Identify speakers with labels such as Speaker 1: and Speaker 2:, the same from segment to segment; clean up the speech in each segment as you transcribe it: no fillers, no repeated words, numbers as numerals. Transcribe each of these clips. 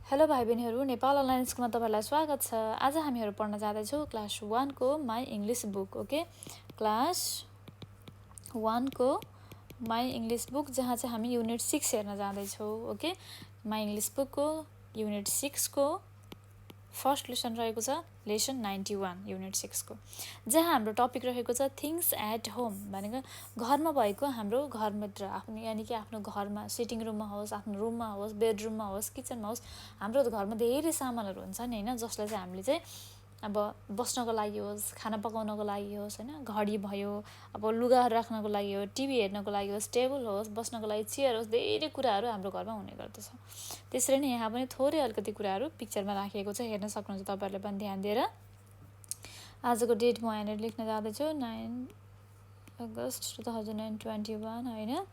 Speaker 1: Hello भाइ बहिनीहरू, Nepal online स्कुलमा तपाईहरुलाई स्वागत छ। आज हामीहरू पढ्न जाँदैछौँ क्लास 1 को my English book. Okay, class 1 को माई इंग्लिश बुक, जहाँ चाहिँ हामी युनिट 6 हेर्न जाँदैछौँ। ओके, माई इंग्लिश बुक को युनिट 6 को फर्स्ट लेसन रहेको छ लेसन 91 युनिट 6 को, जहाँ हाम्रो टपिक रहेको छ थिङ्स एट होम, भनेको घरमा भएको हाम्रो घरभित्र आफ्नो, यानि कि आफ्नो घरमा सिटिङ रुममा होस्, आफ्नो रुममा होस्, बेडरुममा होस्, किचनमा होस्, हाम्रो घरमा धेरै सामानहरू हुन्छ नि हैन, जसलाई चाहिँ हामीले चाहिँ अब बस्नको लागि होस्, खाना पकाउनको लागि होस् हैन, घडी भयो, अब लुगाहरू राख्नको लागि हो, टिभी हेर्नको लागि होस्, टेबल होस्, बस्नको लागि चेयर होस्, धेरै कुराहरू हाम्रो घरमा हुने गर्दछ। त्यसरी नै यहाँ पनि थोरै अलिकति कुराहरू पिक्चरमा राखिएको छ, हेर्न सक्नुहुन्छ तपाईहरुले पनि ध्यान दिएर। आजको डेट म यहाँनिर लेख्न जाँदैछु 9 अगस्त 2021 हैन।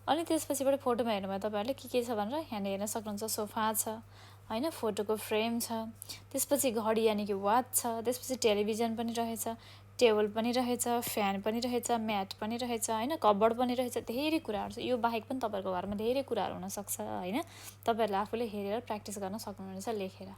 Speaker 1: अनि त्यसपछिबाट फोटोमा हेर्नुभयो तपाईहरुले के छ भनेर यहाँ हेर्न सक्नुहुन्छ। सोफा छ हैन, फोटोको फ्रेम छ, त्यसपछि घडी यानि कि वाच छ, त्यसपछि टेलिभिजन पनि रहेछ, टेबल पनि रहेछ, फ्यान पनि रहेछ, म्याट पनि रहेछ हैन, कबर्ड पनि रहेछ, धेरै कुराहरू छ। यो बाहेक पनि तपाईहरुको घरमा धेरै कुराहरू हुन सक्छ हैन, तपाईहरुले आफूले हेरेर प्र्याक्टिस गर्न सक्नुहुनेछ लेखेर।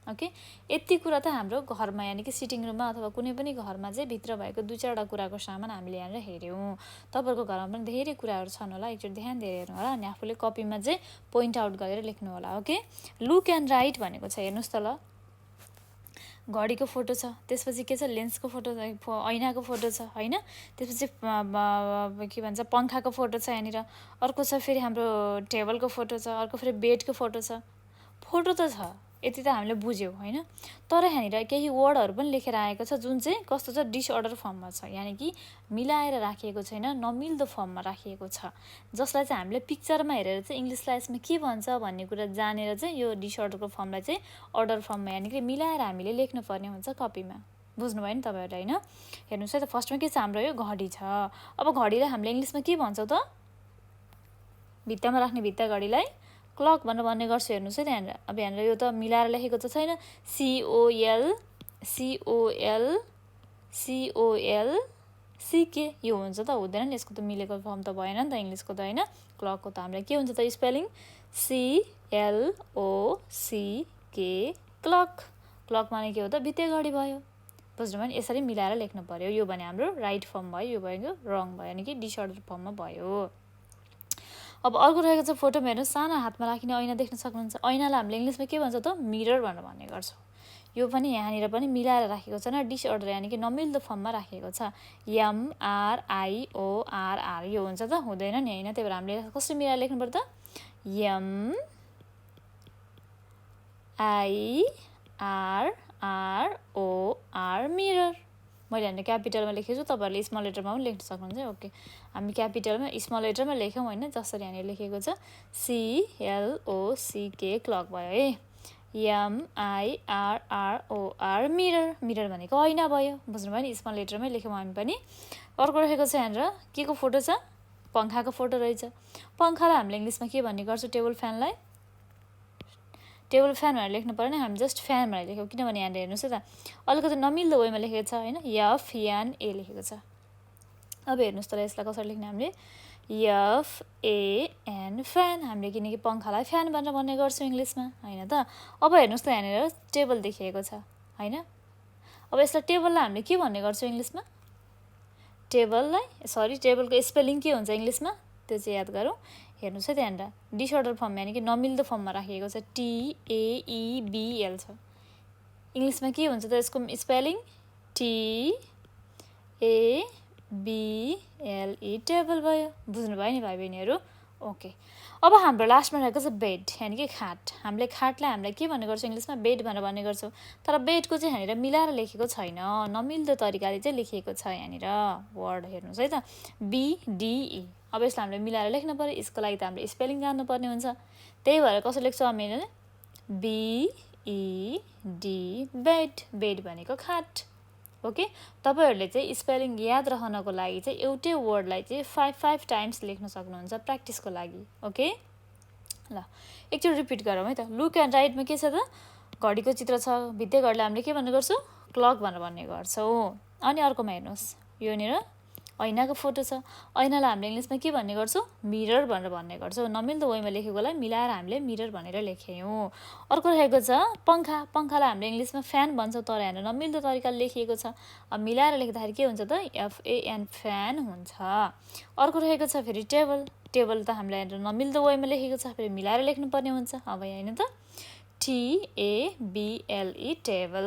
Speaker 1: ओके, यति कुरा त हाम्रो घरमा यानि कि सिटिङ रुममा अथवा कुनै पनि घरमा चाहिँ भित्र भएको 2-4 कुराको सामान हामीले यहाँनिर हेर्यौँ। तपाईहरुको घरमा पनि धेरै कुराहरू छन् होला, एकचोटि ध्यान दिएर हेर्नु होला, अनि आफूले कपीमा चाहिँ पोइन्ट आउट गरेर लेख्नु होला। ओके, लुक एन्ड राइट भनेको छ, हेर्नुस् त ल। घडीको फोटो छ, त्यसपछि के छ, लेन्सको फोटो, ऐनाको फोटो छ हैन, त्यसपछि के भन्छ पंखाको फोटो छ यहाँनिर, अर्को छ फेरि हाम्रो टेबलको फोटो छ, अर्को फेरि बेडको फोटो छ। फोटो त छ, यति त हामीले बुझ्यौँ हैन, तर यहाँनिर केही वर्डहरू पनि लेखेर आएको छ जुन चाहिँ कस्तो छ, डिसअर्डर फर्ममा छ, यानि कि मिलाएर राखिएको छैन, नमिल्दो फर्ममा राखिएको छ, जसलाई चाहिँ हामीले पिक्चरमा हेरेर चाहिँ इङ्ग्लिसलाई यसमा के भन्छ भन्ने कुरा जानेर चाहिँ यो डिसअर्डरको फर्मलाई चाहिँ अर्डर फर्ममा यानि कि मिलाएर हामीले लेख्नुपर्ने हुन्छ कपीमा। बुझ्नुभयो नि तपाईहरुले हैन। हेर्नुस् है त, फर्स्टमा के छ हाम्रो, यो घडी छ। अब घडीलाई हामीले इङ्ग्लिसमा के भन्छौँ त, भित्तामा राख्ने भित्ता घडीलाई क्लक भनेर भन्ने गर्छु। हेर्नुस् है त यहाँनिर, अब यहाँनिर यो त मिलाएर लेखेको त छैन, COLCK यो हुन्छ त, हुँदैन नि, यसको त मिलेको फर्म त भएन नि त इङ्ग्लिसको त हैन। क्लकको त हामीलाई के हुन्छ त स्पेलिङ, CLOCK, क्लक। क्लक माने के हो त, भित्ते घडी भयो। बुझ्नुभयो नि, यसरी मिलाएर लेख्नु पर्यो। यो भने हाम्रो राइट फर्म भयो, यो भएको रङ भयो, यानि कि डिसअर्डर फर्ममा भयो। अब अर्को रहेको छ फोटोमा, हेर्नु, सानो हातमा राखिने ऐना देख्न सक्नुहुन्छ। ऐनालाई हामीले इङ्ग्लिसमा के भन्छ त, मिरर भनेर भन्ने गर्छौँ। यो पनि यहाँनिर पनि मिलाएर राखेको छ न, डिसअर्डर यानि कि नमिल्दो फर्ममा राखेको छ, MRIORR, यो हुन्छ त, हुँदैन नि हैन। त्यही भएर हामीले कसरी मिलाएर लेख्नु पर्छ त, MIRROR, मिरर। मैले यहाँनिर क्यापिटलमा लेखेको छु, तपाईँहरूले स्मल लेटरमा पनि लेख्न सक्नुहुन्छ। ओके, हामी क्यापिटलमा स्मल लेटरमा लेख्यौँ होइन, जसरी यहाँनिर लेखेको छ CLOCK, क्लक भयो है। MIRROR, mirror. मिरर भनेको ऐना भयो। बुझ्नुभयो नि, स्मल लेटरमै लेख्यौँ हामी पनि। अर्को रहेको छ यहाँनिर के को फोटो छ, पंखाको फोटो रहेछ। पंखालाई हामीले इङ्ग्लिसमा के भन्ने गर्छौँ, टेबल फ्यानलाई टेबल फ्यान भनेर लेख्नु परेन, हामी जस्ट फ्यान भनेर लेख्यौँ, किनभने यहाँनिर हेर्नुहोस् है त, अलिकति नमिल्दो वेमा लेखेको छ होइन, FAN लेखेको छ। अब हेर्नुहोस् त, यसलाई कसरी लेख्ने हामीले, FAN, फ्यान। हामीले किनकि पंखालाई फ्यान भनेर भन्ने गर्छौँ इङ्ग्लिसमा होइन त। अब हेर्नुहोस् त, यहाँनिर टेबल देखिएको छ होइन। अब यसलाई टेबललाई हामीले के भन्ने गर्छौँ इङ्ग्लिसमा, टेबलको स्पेलिङ के हुन्छ इङ्ग्लिसमा, त्यो चाहिँ याद गरौँ। हेर्नुहोस् है त, यहाँनिर डिसअर्डर फर्म यानि कि नमिल्दो फर्ममा राखिएको छ, TAEBL छ। इङ्ग्लिसमा के हुन्छ त यसको स्पेलिङ, TABLE, टेबल भयो। बुझ्नुभयो नि भाइ बहिनीहरू। ओके, अब हाम्रो लास्टमा रहेको छ बेड, यानि कि खाट। हामीले खाटलाई हामीले के भन्ने गर्छौँ इङ्ग्लिसमा, बेड भनेर भन्ने गर्छौँ, तर बेडको चाहिँ यहाँनिर मिलाएर लेखेको छैन, नमिल्दो तरिकाले चाहिँ लेखिएको छ यहाँनिर वर्ड। हेर्नुहोस् है त, BDE। अब यसलाई हामीले मिलाएर लेख्नु पऱ्यो, यसको लागि त हामीले स्पेलिङ जान्नुपर्ने हुन्छ। त्यही भएर कसरी लेख्छौँ हामीले, BED, बेड। बेड भनेको खाट। ओके, तपाईहरुले चाहिँ स्पेलिङ याद रहनको लागि चाहिँ एउटै वर्डलाई चाहिँ 5 टाइम्स लेख्न सक्नुहुन्छ प्र्याक्टिसको लागि। ओके, ल एकचोटि रिपिट गरौँ है त। लुक एन्ड राइटमा के छ त, घडीको चित्र छ, भित्ते घडीलाई हामीले के भन्ने गर्छौँ, क्लक भनेर भन्ने गर्छौँ। अनि अर्कोमा हेर्नुहोस्, योनिर ऐनाको फोटो छ ऐनालाई हामीले इङ्ग्लिसमा के भन्ने गर्छौँ मिरर भनेर भन्ने गर्छौँ नमिल्दो वेमा लेखेकोलाई मिलाएर हामीले मिरर भनेर लेख्यौँ अर्को रहेको छ पंखालाई हामीले इङ्ग्लिसमा फ्यान भन्छौँ तर यहाँ नमिल्दो तरिकाले लेखिएको छ अब मिलाएर लेख्दाखेरि के हुन्छ त FAN फ्यान हुन्छ अर्को रहेको छ फेरि टेबल त हामीलाई यहाँ नमिल्दो वेमा लेखेको छ फेरि मिलाएर लेख्नुपर्ने हुन्छ अब यहाँ हैन त TABLE टेबल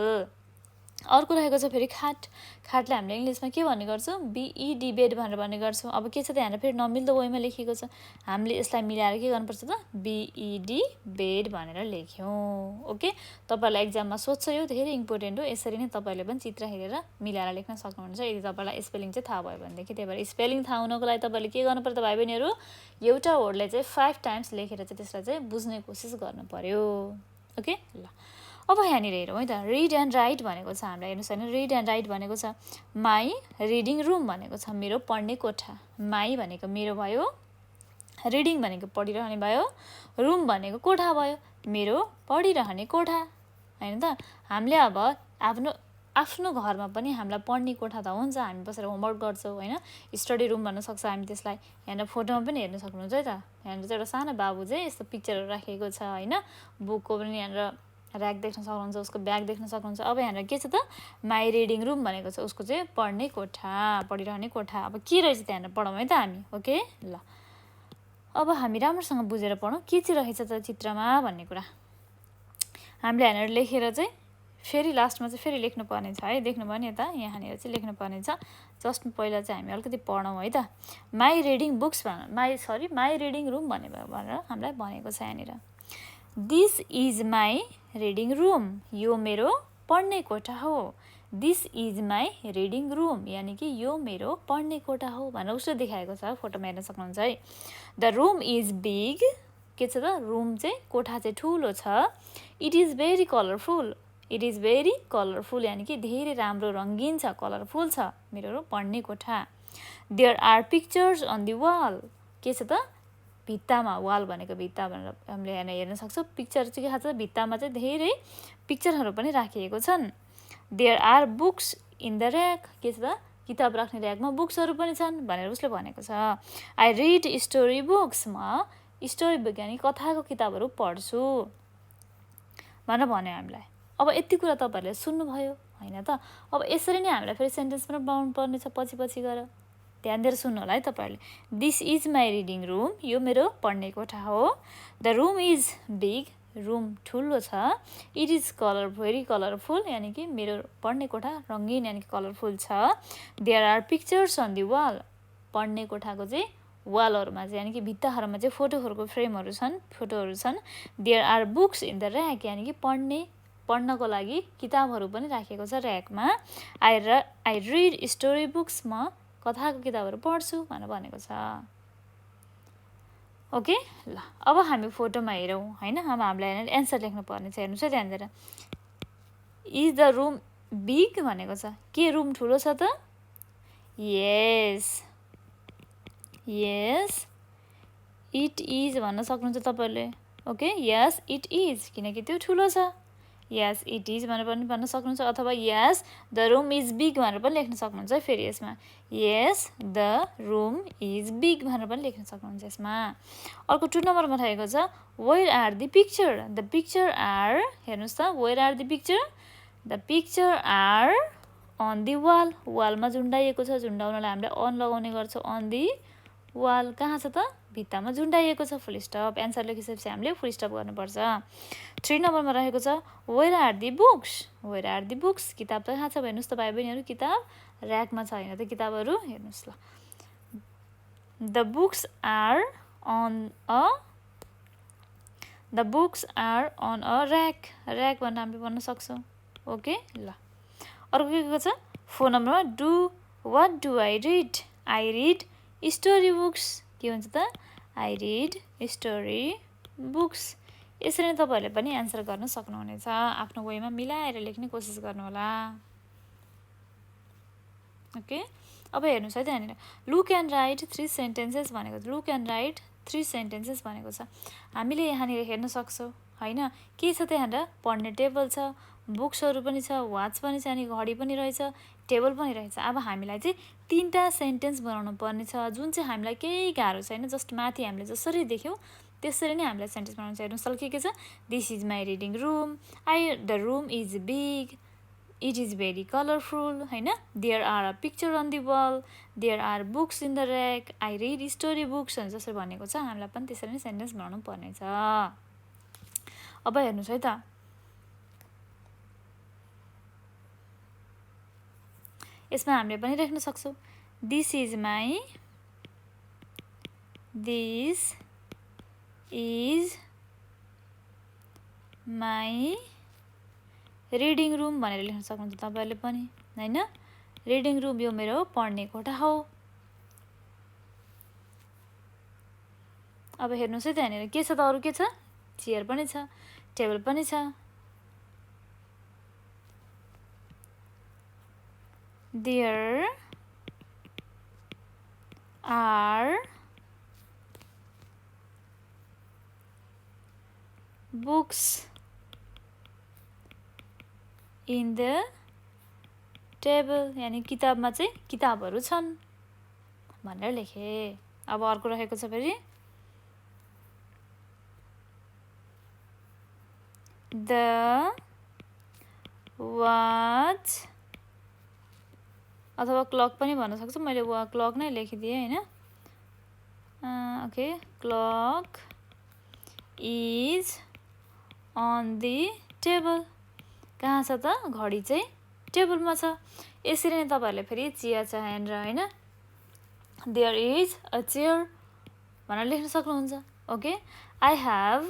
Speaker 1: अर्को रहेको छ फेरि खाटलाई हामीले इङ्ग्लिसमा के भन्ने गर्छौँ BED बेड भनेर भन्ने गर्छौँ अब के छ त यहाँ फेरि नमिल्दो वेमा लेखिएको छ हामीले यसलाई मिलाएर के गर्नुपर्छ त BED बेड भनेर लेख्यौँ ओके तपाईहरुलाई एक्जाममा सोध्छ यो धेरै इम्पोर्टेन्ट हो यसरी नै तपाईहरुले पनि चित्र हेरेर मिलाएर लेख्न सक्नुहुन्छ यदि तपाईलाई स्पेलिङ चाहिँ थाहा भयो भनेदेखि त्यही भएर स्पेलिङ थाहा हुनको लागि तपाईले के गर्नु पर्छ भाइ बहिनीहरु एउटा वर्डलाई चाहिँ 5 टाइम्स लेखेर चाहिँ त्यसलाई चाहिँ बुझ्ने कोसिस गर्नु पर्यो ओके ल अब यहाँनिर हेरौँ है त रिड एन्ड राइट भनेको छ हामीलाई हेर्नुहोस् होइन रिड एन्ड राइट भनेको छ माई रिडिङ रुम भनेको छ मेरो पढ्ने कोठा माई भनेको मेरो भयो रिडिङ भनेको पढिरहने भयो रुम भनेको कोठा भयो मेरो पढिरहने कोठा हैन त हामीले अब आफ्नो घरमा पनि हामीलाई पढ्ने कोठा त हुन्छ हामी बसेर होमवर्क गर्छौँ हैन स्टडी रुम भन्न सक्छ हामी त्यसलाई यहाँ फोटोमा पनि हेर्न सक्नुहुन्छ है त यहाँ चाहिँ एउटा सानो बाबु चाहिँ यस्तो पिक्चरहरु राखेको छ हैन बुकको पनि यहाँ र्याक देख्न सक्नुहुन्छ उसको ब्याग देख्न सक्नुहुन्छ अब यहाँ के छ त माई रिडिङ रुम भनेको छ उसको चाहिँ पढ्ने कोठा पढिरहने कोठा अब के रहेछ त्यहाँ पढौँ है त हामी ओके ल अब हामी राम्रोसँग बुझेर पढौँ के चाहिँ रहेछ त चित्रमा भन्ने कुरा हामीले यहाँनिर लेखेर चाहिँ फेरि लास्टमा चाहिँ फेरि लेख्नु पर्ने छ है देख्नु भयो नि यता यहाँनिर चाहिँ लेख्नु पर्ने छ जस्ट पहिला चाहिँ हामी अलिकति पढौँ है त my reading books my reading room भनेर हामीलाई भनेको छ यहाँनिर this is my reading room यो मेरो पढ्ने कोठा हो this is my reading room यानी कि यो मेरो पढ्ने कोठा हो भनेर उसले देखाएको छ फोटोमा हेर्न सक्नुहुन्छ है द रुम इज बिग के छ त रुम चाहिँ कोठा चाहिँ ठुलो छ इट इज भेरी कलरफुल यानी कि धेरै राम्रो रङ्गीन छ कलरफुल छ मेरो पढ्ने कोठा there are pictures on the wall के छ त भित्तामा वाल भनेको भित्ता भनेर हामीले यहाँ हेर्न सक्छौँ पिक्चर चाहिँ के छ भित्तामा चाहिँ धेरै पिक्चरहरू पनि राखिएको छन् there are books in the rack के छ त किताब राख्ने र्याकमा बुक्सहरू पनि छन् भनेर उसले भनेको छ आई रिड स्टोरी बुक्स म स्टोरी बुक यानी कथाको किताबहरू पढ्छु भनेर भन्यो हामीलाई अब यति कुरा तपाईहरुले सुन्नुभयो हैन त अब यसरी नै हामीलाई फेरि सेन्टेन्स पनि बनाउनु पर्ने छ पछि गएर ध्यान दिएर सुन्नु होला है तपाईहरुले this is my reading room यो मेरो पढ्ने कोठा हो the room is big room ठुलो छ इट इज भेरी कलरफुल यानी कि मेरो पढ्ने कोठा रङ्गीन यानी कि कलरफुल छ there are pictures on the wall पढ्ने कोठाको चाहिँ वालहरुमा चाहिँ यानी कि भित्ताहरुमा चाहिँ फोटोहरुको फ्रेमहरु छन् there are books in the rack यानी कि पढ्नको लागि किताबहरु पनि राखेको छ र्याकमा आई रिड स्टोरी बुक्स म कथाको किताबहरु पढ्छु भनेर भनेको छ ओके ल अब हामी फोटोमा हेरौँ हैन अब हामीलाई एन्सर लेख्नु पर्ने छ हेर्नुस् है ध्यान दिएर इज द रुम बिग भनेको छ के रुम ठुलो छ त यस इट इज भन्न सक्नुहुन्छ तपाईहरुले ओके यस इट इज किनकि त्यो ठुलो छ यस इट इज भनेर पनि भन्न सक्नुहुन्छ अथवा यस द रुम इज बिग भनेर पनि लेख्न सक्नुहुन्छ फेरि यसमा यस द रुम इज बिग भनेर पनि लेख्न सक्नुहुन्छ यसमा अर्को 2 नम्बरमा रहेको छ where are the picture are हेर्नुस् त where are the picture are on the वालमा झुन्डाइएको छ झुन्डाउनलाई हामीले अन लगाउने गर्छौँ अन द वाल कहाँ छ त भित्तामा झुन्डाइएको छ फुल स्टप एन्सर लेखिसकेपछि हामीले फुल स्टप गर्नुपर्छ 3 नम्बरमा रहेको छ वेयर आर द बुक्स किताब त कहाँ छ हेर्नुस् त भाइ बहिनीहरु किताब र्याकमा छ हैन त किताबहरु हेर्नुस् ल the books are on a rack भनेर हामीले भन्न सक्छौँ ओके ल अर्को के छ 4 नम्बरमा what do I read story books के हुन्छ त आई रिड स्टोरी बुक्स यसरी नै तपाईहरुले पनि एन्सर गर्न सक्नुहुनेछ आफ्नो वेमा मिलाएर लेख्ने कोसिस गर्नु होला ओके अब हेर्नुस् है त्यहाँनिर लुक एन्ड राइट 3 सेन्टेन्सेस भनेको छ हामीले यहाँनिर हेर्न सक्छौँ हैन के छ त यहाँ पढ्ने टेबल छ बुक्सहरु पनि छ वाच पनि छ अनि घडी पनि रहेछ टेबल पनि रहेछ अब हामीलाई चाहिँ तीनटा सेन्टेन्स बनाउनु पर्ने छ जुन चाहिँ हामीलाई केही गाह्रो छैन जस्ट माथि हामीले जसरी देख्यौ त्यसरी नै हामीलाई सेन्टेन्स बनाउनु छ हेर्नुस् के छ this is my reading room the room is big it is very colorful हैन there are a picture on the wall there are books in the rack I read story books जसरी भनेको छ हामीलाई पनि त्यसरी नै सेन्टेन्स बनाउनु पर्ने छ अब हेर्नुस् है त यसमा हामीले पनि लेख्न सक्छौं this is my reading room भनेर लेख्न सक्नुहुन्छ तपाईहरुले पनि हैन रिडिङ रुम यो मेरो पढ्ने कोठा हो अब हेर्नुस् है त यहाँ के छ त अरु के छ चेयर पनि छ टेबल पनि छ there are books in the table यानी किताबमा चाहिँ किताबहरु छन् भनेर लेखे अब अर्को रहेको छ फेरि the watch अथवा क्लक पनि भन्न सक्छु मैले क्लक नै लेखिदिए हैन okay clock is on the table कहाँ छ त घडी चाहिँ टेबलमा छ यसरी नै तपाईहरुले फेरि चिया चाहन र हैन there is a chair भनेर लेख्न सक्नुहुन्छ ओके I have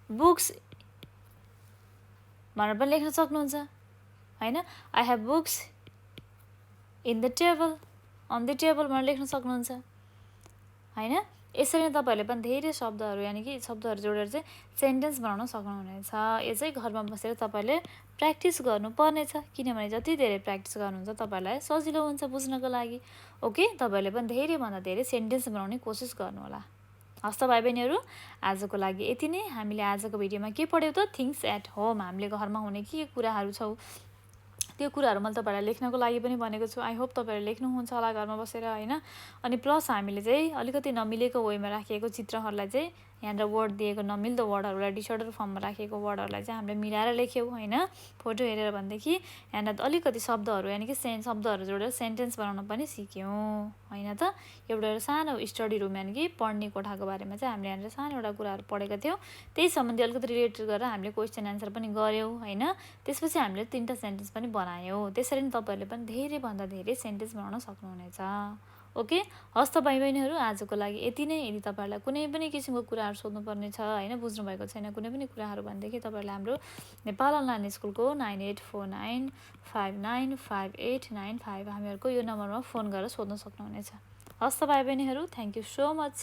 Speaker 1: books भनेर पनि लेख्न सक्नुहुन्छ हैन I have books in the table on the table भनेर लेख्न सक्नुहुन्छ हैन यसरी नै तपाईहरुले पनि धेरै शब्दहरु यानी कि शब्दहरु जोडेर चाहिँ सेन्टेन्स बनाउन सक्नुहुनेछ यो चाहिँ घरमा बसेर तपाईले प्र्याक्टिस गर्नुपर्ने छ किनभने जति धेरै प्र्याक्टिस गर्नुहुन्छ तपाईलाई सजिलो हुन्छ बुझ्नको लागि ओके तपाईले पनि धेरै भन्दा धेरै सेन्टेन्स बनाउने कोसिस गर्नु होला हस्त भाइ बहिनीहरु आजको लागि यति नै हामीले आजको भिडियोमा के पढ्यौ त थिंग्स एट होम हामीले घरमा हुने के कुराहरु छौ त्यो कुराहरु मैले तपाईहरुलाई लेख्नको लागि पनि भनेको छु आई होप तपाईहरुले लेख्नुहुन्छ होला घरमा बसेर हैन अनि प्लस हामीले चाहिँ अलिकति नमिलेको वेमा राखेको चित्रहरुलाई चाहिँ यहाँ वर्ड दिएको नमिल्दो वर्डहरुलाई डिसअर्डर फर्ममा राखेको वर्डहरुलाई चाहिँ हामीले मिलाएर लेख्यौ हैन फोटो हेरेर भन्देखि यहाँ अलिकति शब्दहरु यानी कि शब्दहरु जोडेर सेन्टेन्स बनाउन पनि सिक्यौ हैन त एउटा सानो स्टडी रुम यानी कि पढ्ने कोठाको बारेमा चाहिँ हामीले यहाँ सानो एउटा कुराहरु पढेका थियौ त्यही सम्बन्धी अलिकति रिलेटेड गरेर हामीले क्वेशन आन्सर पनि गर्यौ हैन त्यसपछि हामीले तीनटा सेन्टेन्स पनि बनायौ त्यसरी नै तपाईहरुले पनि धेरै भन्दा धेरै सेन्टेन्स बनाउन सक्नुहुनेछ ओके हस्त भाइ बहिनीहरु आजको लागि यति नै यदि तपाईहरुलाई कुनै पनि किसिमको कुराहरु सोध्नु पर्ने छ हैन बुझ्नु भएको छैन कुनै पनि कुराहरु भन्देखि तपाईहरुले हाम्रो नेपाल अनलाइन स्कुलको 9849595895 हामीहरुको यो नम्बरमा फोन गरेर सोध्न सक्नुहुनेछ हस्त भाइ बहिनीहरु थ्यांक यू सो मच